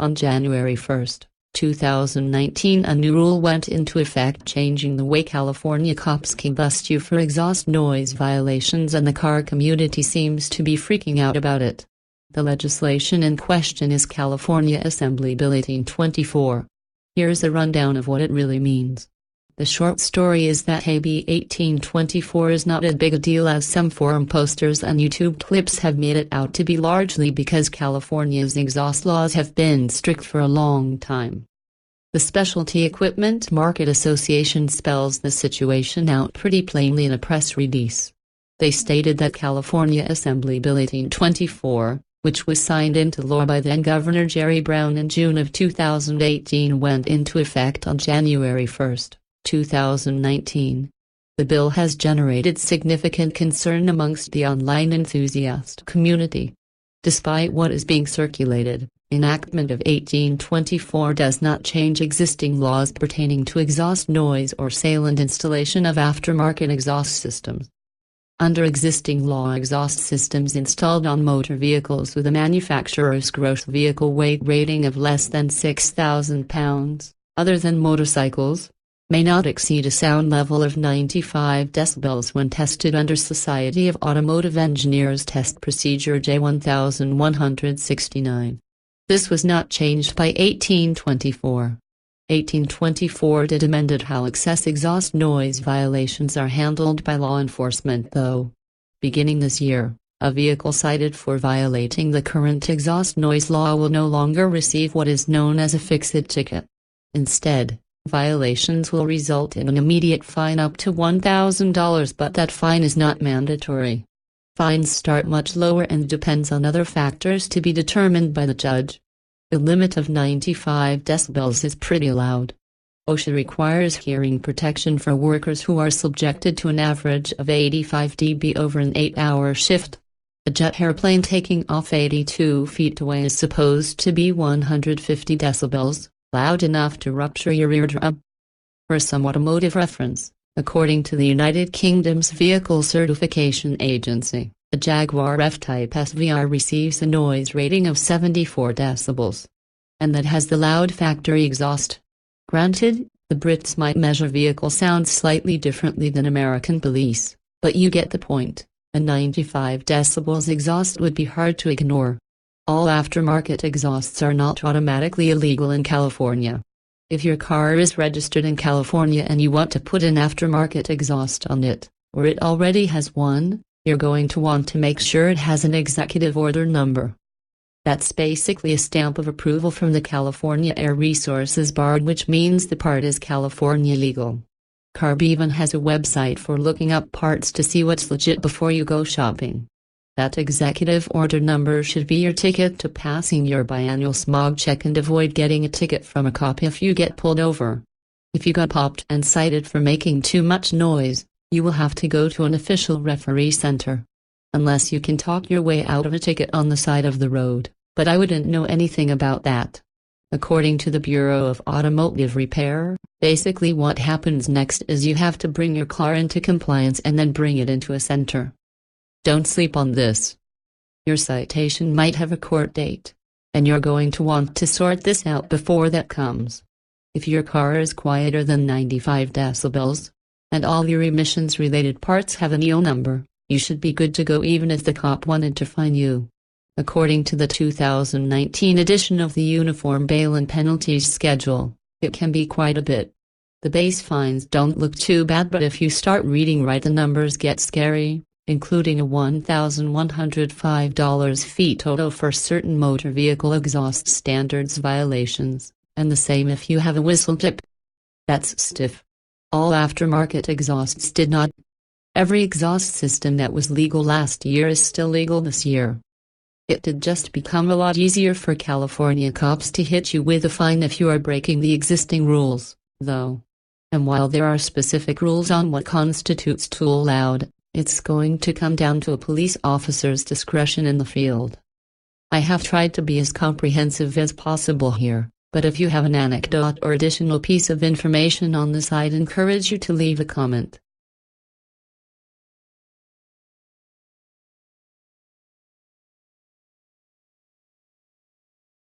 On January 1, 2019, a new rule went into effect changing the way California cops can bust you for exhaust noise violations, and the car community seems to be freaking out about it. The legislation in question is California Assembly Bill 1824. Here's a rundown of what it really means. The short story is that AB 1824 is not as big a deal as some forum posters and YouTube clips have made it out to be, largely because California's exhaust laws have been strict for a long time. The Specialty Equipment Market Association spells the situation out pretty plainly in a press release. They stated that California Assembly Bill 1824, which was signed into law by then-Governor Jerry Brown in June of 2018, went into effect on January 1, 2019. The bill has generated significant concern amongst the online enthusiast community. Despite what is being circulated, enactment of 1824 does not change existing laws pertaining to exhaust noise or sale and installation of aftermarket exhaust systems. Under existing law, exhaust systems installed on motor vehicles with a manufacturer's gross vehicle weight rating of less than 6,000 pounds, other than motorcycles, may not exceed a sound level of 95 decibels when tested under Society of Automotive Engineers Test Procedure J1169. This was not changed by 1824. 1824 did amended how excess exhaust noise violations are handled by law enforcement, though. Beginning this year, a vehicle cited for violating the current exhaust noise law will no longer receive what is known as a fix-it ticket. Instead, violations will result in an immediate fine up to $1,000, but that fine is not mandatory. Fines start much lower and depends on other factors to be determined by the judge. The limit of 95 decibels is pretty loud. OSHA requires hearing protection for workers who are subjected to an average of 85 dB over an 8-hour shift. A jet airplane taking off 82 feet away is supposed to be 150 decibels, loud enough to rupture your eardrum. For some automotive reference, according to the United Kingdom's Vehicle Certification Agency, a Jaguar F-Type SVR receives a noise rating of 74 decibels. And that has the loud factory exhaust. Granted, the Brits might measure vehicle sounds slightly differently than American police, but you get the point. A 95 decibels exhaust would be hard to ignore. All aftermarket exhausts are not automatically illegal in California. If your car is registered in California and you want to put an aftermarket exhaust on it, or it already has one, you're going to want to make sure it has an executive order number. That's basically a stamp of approval from the California Air Resources Board, which means the part is California legal. CARB even has a website for looking up parts to see what's legit before you go shopping. That executive order number should be your ticket to passing your biannual smog check and avoid getting a ticket from a cop if you get pulled over. If you got popped and cited for making too much noise, you will have to go to an official referee center. Unless you can talk your way out of a ticket on the side of the road, but I wouldn't know anything about that. According to the Bureau of Automotive Repair, basically what happens next is you have to bring your car into compliance and then bring it into a center. Don't sleep on this. Your citation might have a court date, and you're going to want to sort this out before that comes. If your car is quieter than 95 decibels, and all your emissions-related parts have an EO number, you should be good to go even if the cop wanted to fine you. According to the 2019 edition of the Uniform Bail and Penalties Schedule, it can be quite a bit. The base fines don't look too bad, but if you start reading right, the numbers get scary, including a $1,105 fee total for certain motor vehicle exhaust standards violations, and the same if you have a whistle tip. That's stiff. All aftermarket exhausts did not. Every exhaust system that was legal last year is still legal this year. It did just become a lot easier for California cops to hit you with a fine if you are breaking the existing rules, though. And while there are specific rules on what constitutes too loud, it's going to come down to a police officer's discretion in the field. I have tried to be as comprehensive as possible here, but if you have an anecdote or additional piece of information on this, I'd encourage you to leave a comment.